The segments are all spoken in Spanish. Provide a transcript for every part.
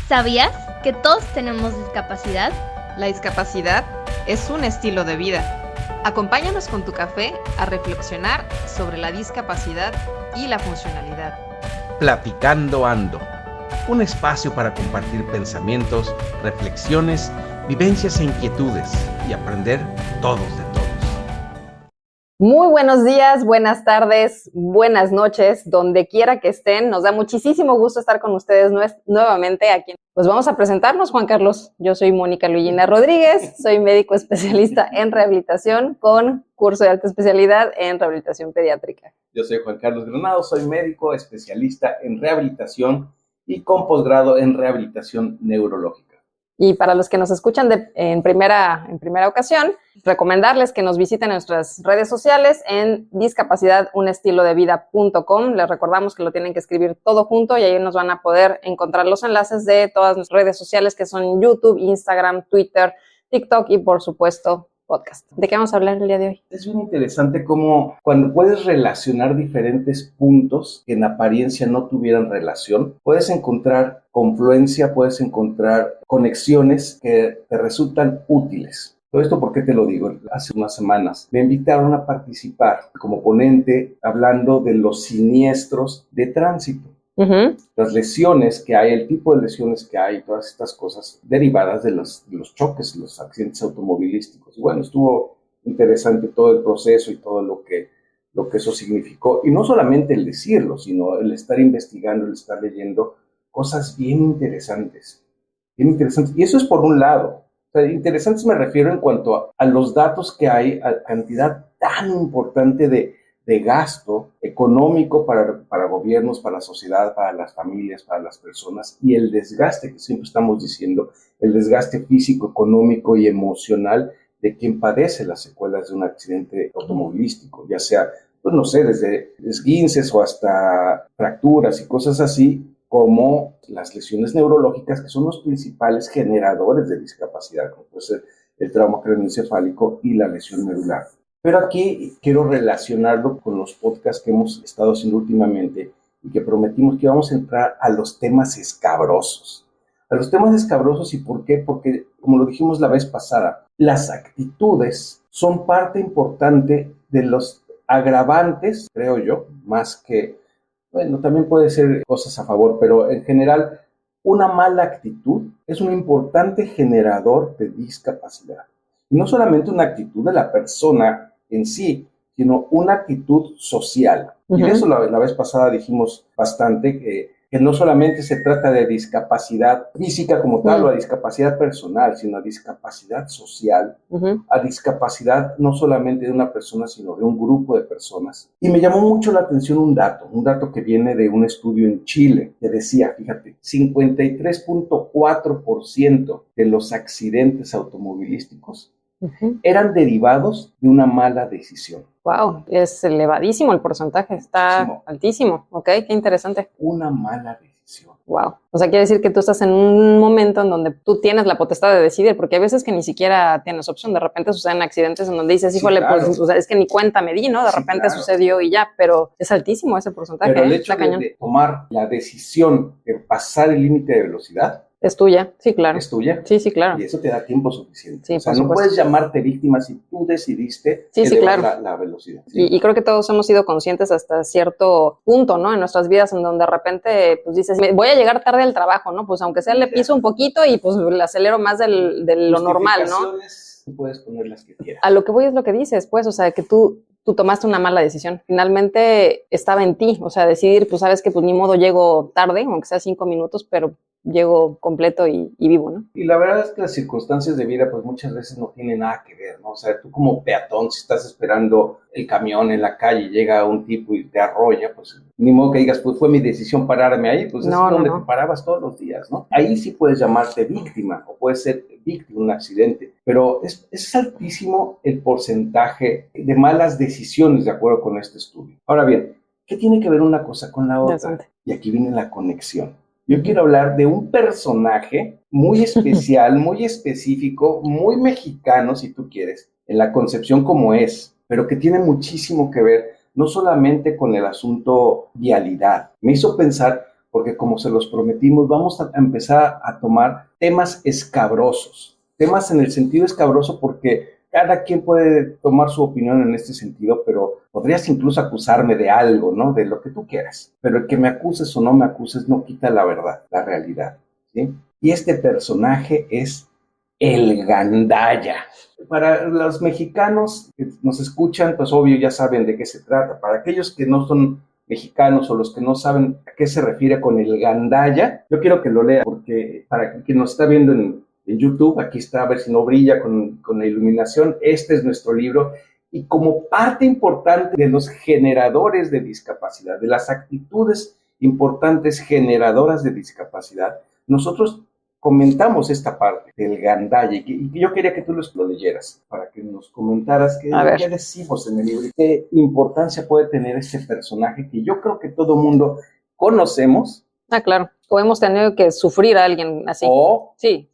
¿Sabías que todos tenemos discapacidad? La discapacidad es un estilo de vida. Acompáñanos con tu café a reflexionar sobre la discapacidad y la funcionalidad. Platicando Ando, un espacio para compartir pensamientos, reflexiones, vivencias e inquietudes y aprender todos de todos. Muy buenos días, buenas tardes, buenas noches, donde quiera que estén. Nos da muchísimo gusto estar con ustedes nuevamente aquí. Pues vamos a presentarnos, Juan Carlos. Yo soy Mónica Luigina Rodríguez, soy médico especialista en rehabilitación con curso de alta especialidad en rehabilitación pediátrica. Yo soy Juan Carlos Granado, soy médico especialista en rehabilitación y con posgrado en rehabilitación neurológica. Y para los que nos escuchan en primera ocasión, recomendarles que nos visiten nuestras redes sociales en discapacidadunestiloDevida.com. Les recordamos que lo tienen que escribir todo junto y ahí nos van a poder encontrar los enlaces de todas nuestras redes sociales que son YouTube, Instagram, Twitter, TikTok y por supuesto podcast. ¿De qué vamos a hablar el día de hoy? Es bien interesante cómo cuando puedes relacionar diferentes puntos que en apariencia no tuvieran relación, puedes encontrar confluencia, puedes encontrar conexiones que te resultan útiles. Todo esto, ¿por qué te lo digo? Hace unas semanas me invitaron a participar como ponente hablando de los siniestros de tránsito. Las lesiones que hay, el tipo de lesiones que hay, todas estas cosas derivadas de los choques, los accidentes automovilísticos. Y bueno, estuvo interesante todo el proceso y todo lo que eso significó. Y no solamente el decirlo, sino el estar investigando, el estar leyendo cosas bien interesantes. Y eso es por un lado. O sea, interesantes me refiero en cuanto a los datos que hay, a cantidad tan importante de gasto económico para gobiernos, para la sociedad, para las familias, para las personas, y el desgaste que siempre estamos diciendo, el desgaste físico, económico y emocional de quien padece las secuelas de un accidente automovilístico, ya sea, pues no sé, desde esguinces o hasta fracturas y cosas así, como las lesiones neurológicas, que son los principales generadores de discapacidad, como puede ser el trauma craneoencefálico y la lesión medular. Pero aquí quiero relacionarlo con los podcasts que hemos estado haciendo últimamente y que prometimos que íbamos a entrar a los temas escabrosos. A los temas escabrosos, ¿y por qué? Porque, como lo dijimos la vez pasada, las actitudes son parte importante de los agravantes, creo yo, más que, bueno, también puede ser cosas a favor, pero en general, una mala actitud es un importante generador de discapacidad. Y no solamente una actitud de la persona en sí, sino una actitud social. Y de eso la vez pasada dijimos bastante que no solamente se trata de discapacidad física como tal o a discapacidad personal, sino a discapacidad social, a discapacidad no solamente de una persona, sino de un grupo de personas. Y me llamó mucho la atención un dato que viene de un estudio en Chile, que decía, fíjate, 53.4% de los accidentes automovilísticos eran derivados de una mala decisión. Wow, es elevadísimo el porcentaje, está altísimo. Ok, qué interesante. Una mala decisión. Wow, o sea, quiere decir que tú estás en un momento en donde tú tienes la potestad de decidir, porque hay veces que ni siquiera tienes opción. De repente suceden accidentes en donde dices, híjole, claro, pues, o sea, es que ni cuenta me di, ¿no? De repente sucedió y ya, pero es altísimo ese porcentaje. Pero el hecho de tomar la decisión de pasar el límite de velocidad es tuya, sí, claro. Es tuya. Sí, claro. Y eso te da tiempo suficiente. Sí, o sea, no puedes llamarte víctima si tú decidiste claro. la velocidad. ¿Sí? Y creo que todos hemos sido conscientes hasta cierto punto, ¿no? En nuestras vidas, en donde de repente, pues dices, voy a llegar tarde al trabajo, ¿no? Pues aunque sea le piso un poquito y pues le acelero más de lo normal, ¿no? Tú puedes poner las que quieras. A lo que voy es lo que dices, pues, o sea, que tú tomaste una mala decisión. Finalmente estaba en ti, o sea, decidir, pues sabes que pues ni modo llego tarde, aunque sea 5 minutos, pero llego completo y vivo, ¿no? Y la verdad es que las circunstancias de vida pues muchas veces no tienen nada que ver, ¿no? O sea, tú como peatón, si estás esperando el camión en la calle, llega un tipo y te arrolla, pues ni modo que digas, pues fue mi decisión pararme ahí, pues es donde te parabas todos los días, ¿no? Ahí sí puedes llamarte víctima o puedes ser víctima de un accidente, pero es altísimo el porcentaje de malas decisiones de acuerdo con este estudio. Ahora bien, ¿qué tiene que ver una cosa con la otra? Y aquí viene la conexión. Yo quiero hablar de un personaje muy especial, muy específico, muy mexicano, si tú quieres, en la concepción como es, pero que tiene muchísimo que ver, no solamente con el asunto vialidad. Me hizo pensar porque como se los prometimos, vamos a empezar a tomar temas escabrosos, temas en el sentido escabroso porque cada quien puede tomar su opinión en este sentido, pero podrías incluso acusarme de algo, ¿no? De lo que tú quieras. Pero el que me acuses o no me acuses no quita la verdad, la realidad, ¿sí? Y este personaje es el Gandaya. Para los mexicanos que nos escuchan, pues obvio ya saben de qué se trata. Para aquellos que no son mexicanos o los que no saben a qué se refiere con el Gandaya, yo quiero que lo lea porque para quien nos está viendo en YouTube, aquí está, a ver si no brilla con la iluminación, este es nuestro libro, y como parte importante de los generadores de discapacidad, de las actitudes importantes generadoras de discapacidad, nosotros comentamos esta parte del Gandaya, y yo quería que tú lo leyeras, para que nos comentaras qué decimos en el libro, y qué importancia puede tener este personaje, que yo creo que todo mundo conocemos. Ah, claro. O hemos tenido que sufrir a alguien así. Sí.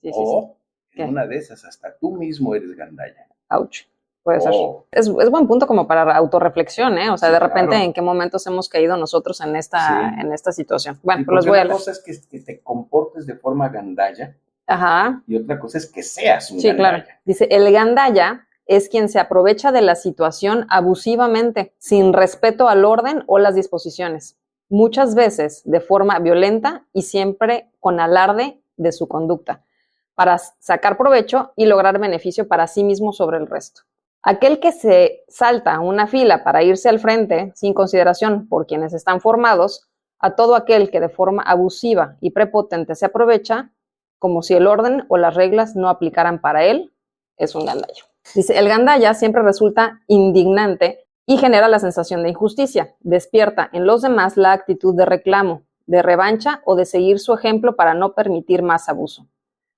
En una de esas, hasta tú mismo eres Gandaya. Ouch. Puede ser. Es buen punto como para autorreflexión, ¿eh? O sea, sí, de repente, claro. ¿En qué momentos hemos caído nosotros en esta situación? Bueno, pues los voy a leer. Una cosa es que te comportes de forma Gandaya. Ajá. Y otra cosa es que seas un Gandaya. Claro. Dice, el Gandaya es quien se aprovecha de la situación abusivamente, sin respeto al orden o las disposiciones. Muchas veces de forma violenta y siempre con alarde de su conducta, para sacar provecho y lograr beneficio para sí mismo sobre el resto. Aquel que se salta una fila para irse al frente sin consideración por quienes están formados, a todo aquel que de forma abusiva y prepotente se aprovecha, como si el orden o las reglas no aplicaran para él, es un gandaya. Dice, el gandaya siempre resulta indignante y genera la sensación de injusticia. Despierta en los demás la actitud de reclamo, de revancha o de seguir su ejemplo para no permitir más abuso.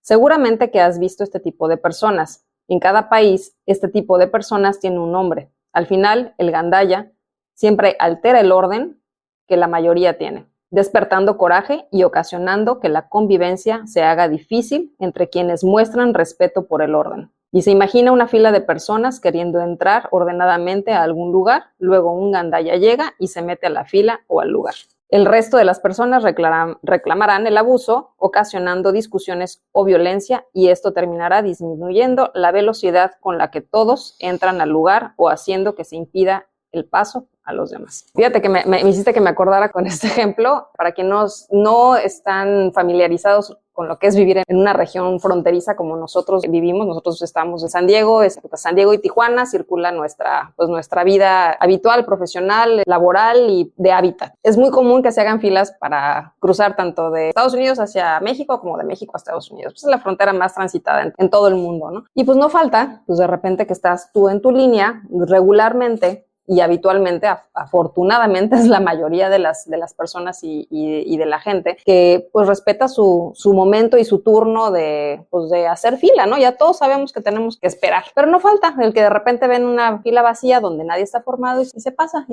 Seguramente que has visto este tipo de personas. En cada país, este tipo de personas tiene un nombre. Al final, el gandaya siempre altera el orden que la mayoría tiene, despertando coraje y ocasionando que la convivencia se haga difícil entre quienes muestran respeto por el orden. Y se imagina una fila de personas queriendo entrar ordenadamente a algún lugar, luego un gandaya llega y se mete a la fila o al lugar. El resto de las personas reclamarán el abuso, ocasionando discusiones o violencia, y esto terminará disminuyendo la velocidad con la que todos entran al lugar o haciendo que se impida el paso a los demás. Fíjate que me hiciste que me acordara con este ejemplo, para quienes no están familiarizados con lo que es vivir en una región fronteriza como nosotros vivimos. Nosotros estamos en San Diego, San Diego y Tijuana circula nuestra vida habitual, profesional, laboral y de hábitat. Es muy común que se hagan filas para cruzar tanto de Estados Unidos hacia México como de México a Estados Unidos. Pues es la frontera más transitada en todo el mundo, ¿no? Y pues no falta, pues de repente que estás tú en tu línea regularmente y habitualmente, afortunadamente, es la mayoría de las personas y de la gente que pues respeta su momento y su turno de hacer fila, ¿no? Ya todos sabemos que tenemos que esperar, pero no falta el que de repente ven una fila vacía donde nadie está formado y se pasa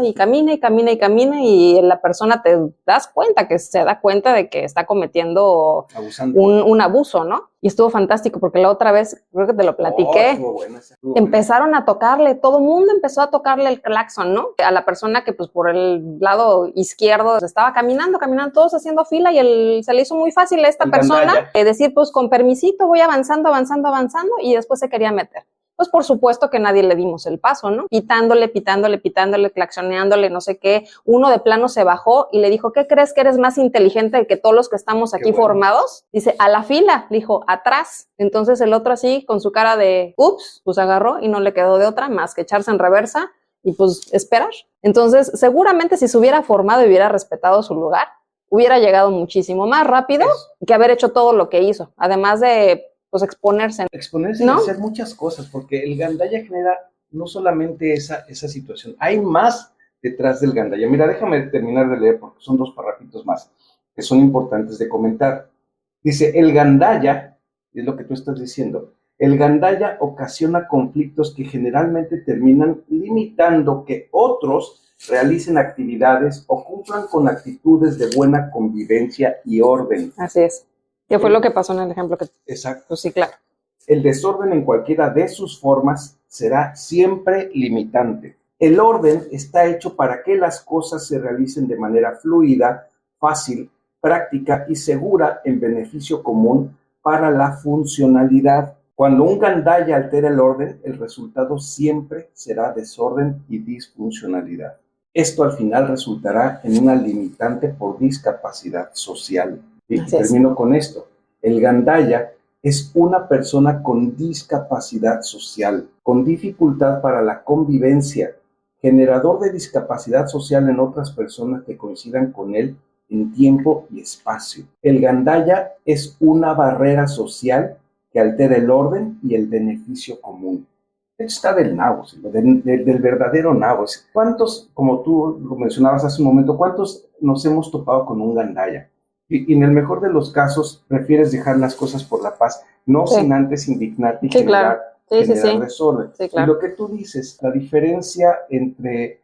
y camina y la persona te das cuenta que se da cuenta de que está cometiendo un abuso, ¿no? Y estuvo fantástico porque la otra vez, creo que te lo platiqué, empezaron a tocarle, todo el mundo empezó a tocarle el claxon, ¿no? A la persona que pues por el lado izquierdo estaba caminando, todos haciendo fila y se le hizo muy fácil a esta persona decir pues con permisito voy avanzando y después se quería meter. Pues por supuesto que nadie le dimos el paso, ¿no? Pitándole, claxoneándole, no sé qué. Uno de plano se bajó y le dijo, ¿qué crees que eres más inteligente que todos los que estamos aquí formados? Dice, a la fila, le dijo, atrás. Entonces el otro así, con su cara de, ups, pues agarró y no le quedó de otra más que echarse en reversa y pues esperar. Entonces seguramente si se hubiera formado y hubiera respetado su lugar, hubiera llegado muchísimo más rápido que haber hecho todo lo que hizo. Además de pues exponerse, ¿no? Y hacer muchas cosas, porque el gandaya genera no solamente esa situación, hay más detrás del gandaya. Mira, déjame terminar de leer porque son 2 parrafitos más que son importantes de comentar. Dice, el gandaya, es lo que tú estás diciendo, el gandaya ocasiona conflictos que generalmente terminan limitando que otros realicen actividades o cumplan con actitudes de buena convivencia y orden. Así es. ¿Qué fue lo que pasó en el ejemplo que... Exacto. Pues sí, claro. El desorden en cualquiera de sus formas será siempre limitante. El orden está hecho para que las cosas se realicen de manera fluida, fácil, práctica y segura en beneficio común para la funcionalidad. Cuando un gandaya altera el orden, el resultado siempre será desorden y disfuncionalidad. Esto al final resultará en una limitante por discapacidad social. Y termino con esto. El gandaya es una persona con discapacidad social, con dificultad para la convivencia, generador de discapacidad social en otras personas que coincidan con él en tiempo y espacio. El gandaya es una barrera social que altera el orden y el beneficio común. Esto está del nabo, del verdadero nabo. ¿Cuántos, como tú lo mencionabas hace un momento, cuántos nos hemos topado con un gandaya? Y en el mejor de los casos, prefieres dejar las cosas por la paz, no sin antes indignarte y generar desorden. Sí, claro. Y lo que tú dices, la diferencia entre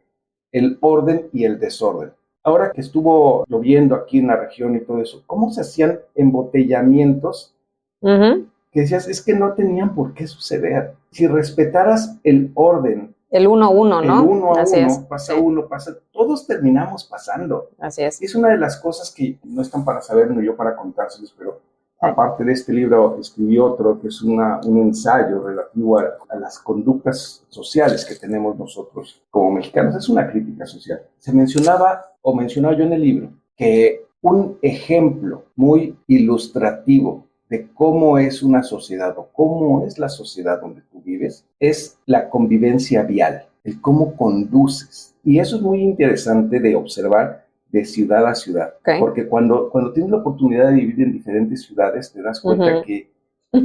el orden y el desorden. Ahora que estuvo lloviendo aquí en la región y todo eso, ¿cómo se hacían embotellamientos? Que decías, es que no tenían por qué suceder. Si respetaras el orden, el 1 a 1, ¿no? El 1 a Así 1, es. pasa uno, pasa, todos terminamos pasando. Así es. Es una de las cosas que no están para saber ni yo para contárselos, pero aparte de este libro escribí otro que es un ensayo relativo a las conductas sociales que tenemos nosotros como mexicanos. Es una crítica social. Mencionaba yo en el libro que un ejemplo muy ilustrativo de cómo es una sociedad o cómo es la sociedad donde tú vives, es la convivencia vial, el cómo conduces. Y eso es muy interesante de observar de ciudad a ciudad, porque cuando tienes la oportunidad de vivir en diferentes ciudades, te das cuenta que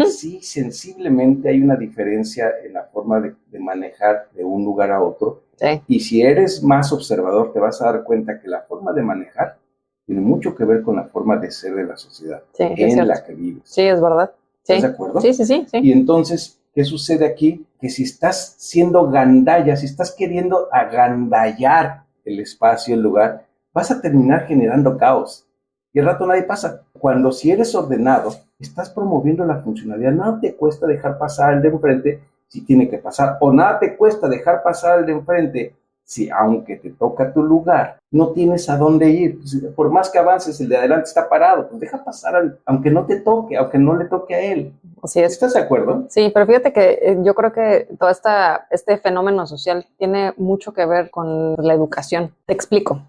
sí, sensiblemente hay una diferencia en la forma de manejar de un lugar a otro. Y si eres más observador, te vas a dar cuenta que la forma de manejar tiene mucho que ver con la forma de ser de la sociedad en la que vives. Sí, es verdad. ¿Estás de acuerdo? Sí. Y entonces, ¿qué sucede aquí? Que si estás siendo gandaya, si estás queriendo agandallar el espacio, el lugar, vas a terminar generando caos. Y al rato nadie pasa. Cuando si eres ordenado, estás promoviendo la funcionalidad. Nada te cuesta dejar pasar al de enfrente si tiene que pasar. O nada te cuesta dejar pasar al de enfrente si, aunque te toca tu lugar, no tienes a dónde ir. Pues, por más que avances, el de adelante está parado. Pues deja pasar, aunque no te toque, aunque no le toque a él. Así es. ¿Estás de acuerdo? Sí, pero fíjate que yo creo que todo este fenómeno social tiene mucho que ver con la educación. Te explico.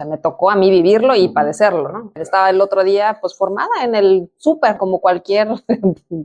Me tocó a mí vivirlo y padecerlo, ¿no? Estaba el otro día, pues, formada en el súper, como cualquier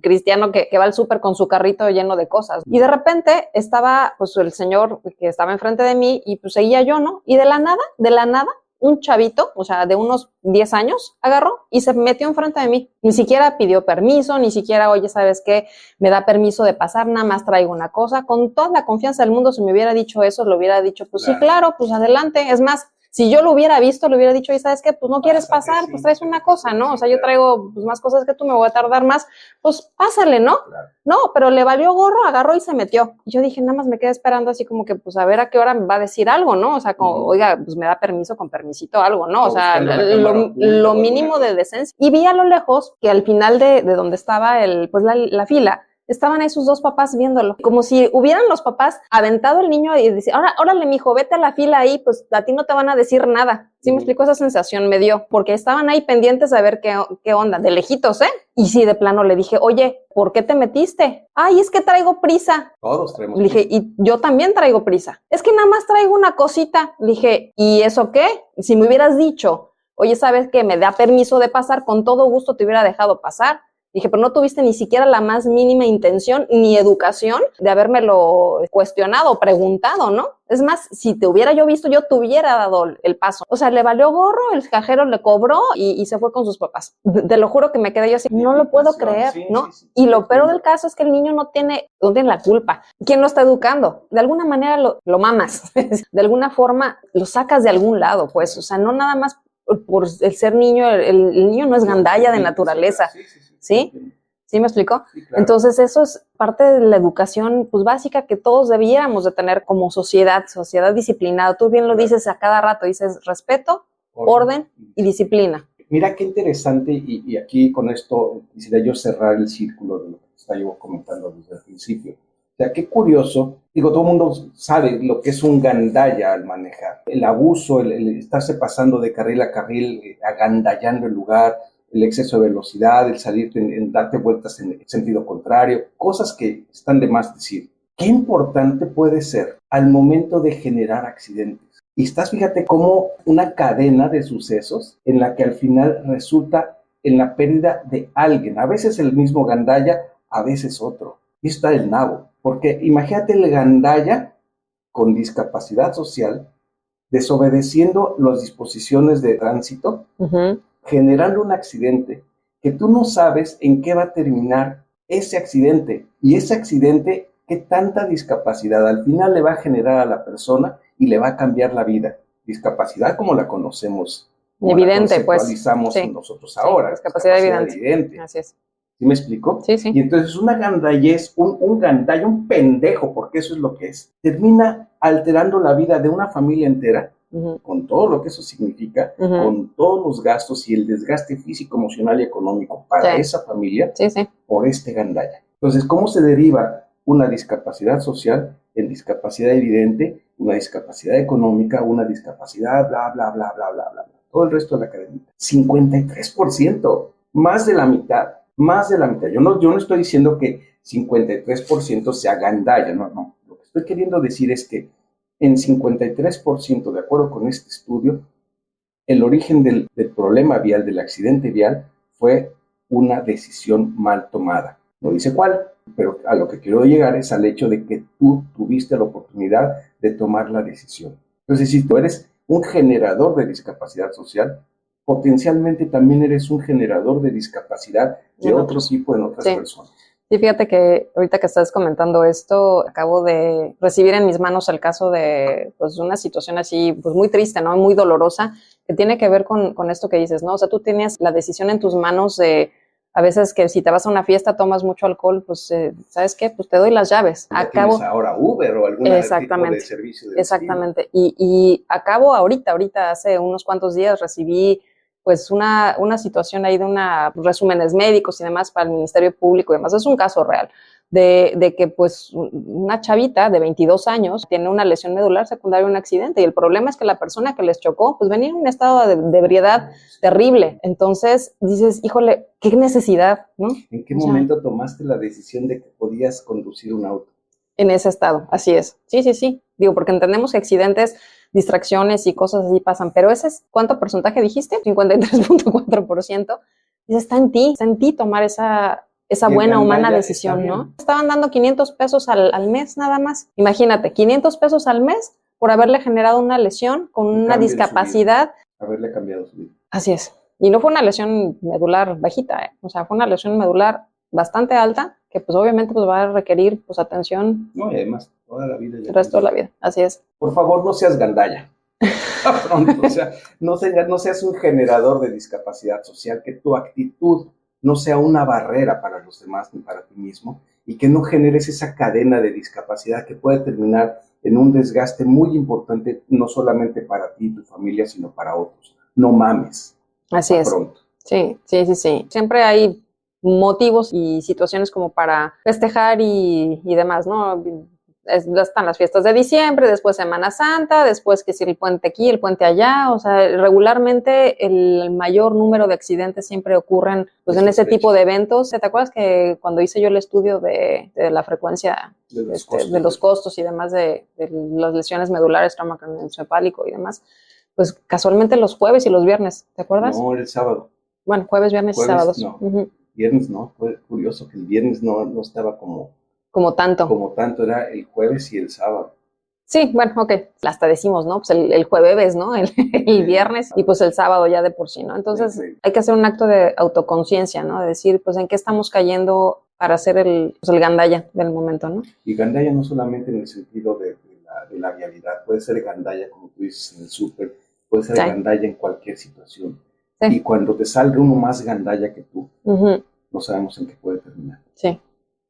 cristiano que va al súper con su carrito lleno de cosas. Y de repente estaba, pues, el señor que estaba enfrente de mí y pues seguía yo, ¿no? Y de la nada, un chavito, o sea, de unos 10 años, agarró y se metió enfrente de mí. Ni siquiera pidió permiso, ni siquiera, oye, ¿sabes qué? Me da permiso de pasar, nada más traigo una cosa. Con toda la confianza del mundo, si me hubiera dicho eso, le hubiera dicho, pues claro. Sí, claro, pues adelante. Es más, si yo lo hubiera visto, le hubiera dicho, oye, ¿sabes qué? Pues no quieres pasar, pues traes una cosa, ¿no? O sea, yo traigo pues, más cosas que tú, me voy a tardar más, pues pásale, ¿no? Claro. No, pero le valió gorro, agarró y se metió. Y yo dije, nada más me quedé esperando así como que, pues a ver a qué hora me va a decir algo, ¿no? O sea, como, oiga, pues me da permiso con permisito algo, ¿no? O sea, lo mínimo de decencia. Y vi a lo lejos que al final de donde estaba la fila, estaban ahí sus dos papás viéndolo, como si hubieran los papás aventado el niño y decir, órale, mijo, vete a la fila ahí, pues a ti no te van a decir nada. ¿Sí me explico? Esa sensación me dio, porque estaban ahí pendientes a ver qué onda, de lejitos, ¿eh? Y sí, de plano le dije, oye, ¿por qué te metiste? Ay, es que traigo prisa. Todos traemos prisa. Le dije, y yo también traigo prisa. Es que nada más traigo una cosita. Le dije, ¿y eso qué? Si me hubieras dicho, oye, ¿sabes qué? Me da permiso de pasar, con todo gusto te hubiera dejado pasar. Dije, pero no tuviste ni siquiera la más mínima intención ni educación de habérmelo cuestionado, preguntado, ¿no? Es más, si te hubiera yo visto, yo te hubiera dado el paso. O sea, le valió gorro, el cajero le cobró y se fue con sus papás. Te lo juro que me quedé yo así, no lo puedo creer, ¿no? Y lo peor del caso es que el niño no tiene la culpa. ¿Quién lo está educando? De alguna manera lo mamas. De alguna forma lo sacas de algún lado, pues. O sea, no nada más por el ser niño, el niño no es gandalla de naturaleza. ¿Sí? ¿Sí me explico? Sí, claro. Entonces eso es parte de la educación pues básica que todos debiéramos de tener como sociedad disciplinada. Tú bien lo dices a cada rato, dices respeto, orden y disciplina. Mira qué interesante y aquí con esto quisiera yo cerrar el círculo de lo que estaba yo comentando desde el principio. sea, qué curioso. Digo, todo el mundo sabe lo que es un gandalla al manejar. El abuso, el estarse pasando de carril a carril, agandallando el lugar, el exceso de velocidad, el salirte en darte vueltas en el sentido contrario, cosas que están de más decir. Qué importante puede ser al momento de generar accidentes. Y fíjate, como una cadena de sucesos en la que al final resulta en la pérdida de alguien. A veces el mismo gandalla, a veces otro. Y está el nabo. Porque imagínate el gandalla con discapacidad social, desobedeciendo las disposiciones de tránsito, generando un accidente que tú no sabes en qué va a terminar ese accidente. Y ese accidente, qué tanta discapacidad al final le va a generar a la persona y le va a cambiar la vida. Discapacidad como la conocemos, como evidente, la conceptualizamos pues. Sí. nosotros ahora. Discapacidad evidente. Así es. ¿Sí me explico? Sí, sí. Y entonces una gandallez, un gandalla, un pendejo, porque eso es lo que es, termina alterando la vida de una familia entera, con todo lo que eso significa, con todos los gastos y el desgaste físico, emocional y económico para esa familia, por este gandalla. Entonces, ¿cómo se deriva una discapacidad social en discapacidad evidente, una discapacidad económica, una discapacidad, bla, bla, bla, bla, bla, bla? Todo el resto de la cadena. 53%, más de la mitad. Más de la mitad. Yo no estoy diciendo que 53% sea gandalla, no. Lo que estoy queriendo decir es que en 53%, de acuerdo con este estudio, el origen del problema vial, del accidente vial, fue una decisión mal tomada. No dice cuál, pero a lo que quiero llegar es al hecho de que tú tuviste la oportunidad de tomar la decisión. Entonces, si tú eres un generador de discapacidad social, potencialmente también eres un generador de discapacidad de otro tipo en otras personas. Sí, fíjate que ahorita que estás comentando esto, acabo de recibir en mis manos el caso de pues, una situación así pues, muy triste, ¿no? Muy dolorosa, que tiene que ver con esto que dices, ¿no? O sea, tú tienes la decisión en tus manos de, a veces que si te vas a una fiesta, tomas mucho alcohol, pues, ¿sabes qué? Pues te doy las llaves. Tienes ahora Uber o algún tipo de servicio de exactamente. Y acabo ahorita, hace unos cuantos días, recibí pues una situación ahí de resúmenes médicos y demás para el Ministerio Público y demás. Es un caso real de que pues una chavita de 22 años tiene una lesión medular secundaria de un accidente y el problema es que la persona que les chocó pues venía en un estado de ebriedad terrible. Entonces dices, híjole, qué necesidad, ¿no? ¿En qué momento tomaste la decisión de que podías conducir un auto? En ese estado, así es. Sí. Digo, porque entendemos que accidentes, distracciones y cosas así pasan, pero ese es, ¿cuánto porcentaje dijiste? 53.4%. Está en ti tomar esa buena, humana decisión, ¿no? Estaban dando 500 pesos al mes nada más. Imagínate, 500 pesos al mes por haberle generado una lesión con una discapacidad. Haberle cambiado su vida. Así es. Y no fue una lesión medular bajita, O sea, fue una lesión medular bastante alta, que pues obviamente pues va a requerir pues atención. No, y además toda la vida. El resto de la vida, así es. Por favor, no seas gandalla. Pronto, o sea, no seas un generador de discapacidad social, que tu actitud no sea una barrera para los demás ni para ti mismo y que no generes esa cadena de discapacidad que puede terminar en un desgaste muy importante, no solamente para ti y tu familia, sino para otros. No mames. Así es. Pronto. Sí. Siempre hay motivos y situaciones como para festejar y demás, ¿no? Están las fiestas de diciembre, después Semana Santa, después que si el puente aquí, el puente allá, o sea, regularmente el mayor número de accidentes siempre ocurren pues en ese tipo de eventos. ¿Te acuerdas que cuando hice yo el estudio de la frecuencia de los costos y demás de las lesiones medulares, trauma craneoencefálico y demás, pues casualmente los jueves y los viernes, ¿te acuerdas? No, era el sábado. Bueno, jueves, viernes y sábados. No. Viernes no, fue curioso que el viernes no estaba como tanto, era el jueves y el sábado. Sí, bueno, ok, hasta decimos, ¿no? Pues el jueves, ¿no? El viernes y pues el sábado ya de por sí, ¿no? Entonces hay que hacer un acto de autoconciencia, ¿no? De decir, pues en qué estamos cayendo para hacer el gandalla del momento, ¿no? Y gandalla no solamente en el sentido de la vialidad, puede ser gandalla, como tú dices, en el súper, puede ser gandalla en cualquier situación. Sí. Y cuando te salga uno más gandalla que tú, no sabemos en qué puede terminar. Sí,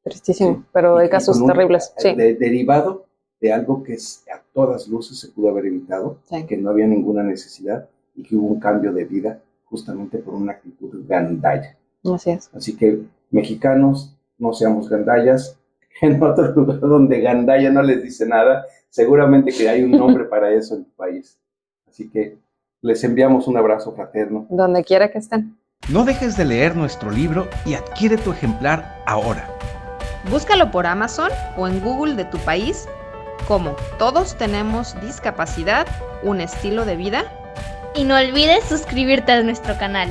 tristísimo, pero hay casos terribles. Sí. Derivado de algo que a todas luces se pudo haber evitado, que no había ninguna necesidad y que hubo un cambio de vida justamente por una actitud gandalla. Así es. Así que, mexicanos, no seamos gandallas, en otro lugar donde gandalla no les dice nada, seguramente que hay un nombre para eso en tu país. Así que les enviamos un abrazo fraterno. Donde quiera que estén. No dejes de leer nuestro libro y adquiere tu ejemplar ahora. Búscalo por Amazon o en Google de tu país como Todos tenemos discapacidad, un estilo de vida. Y no olvides suscribirte a nuestro canal.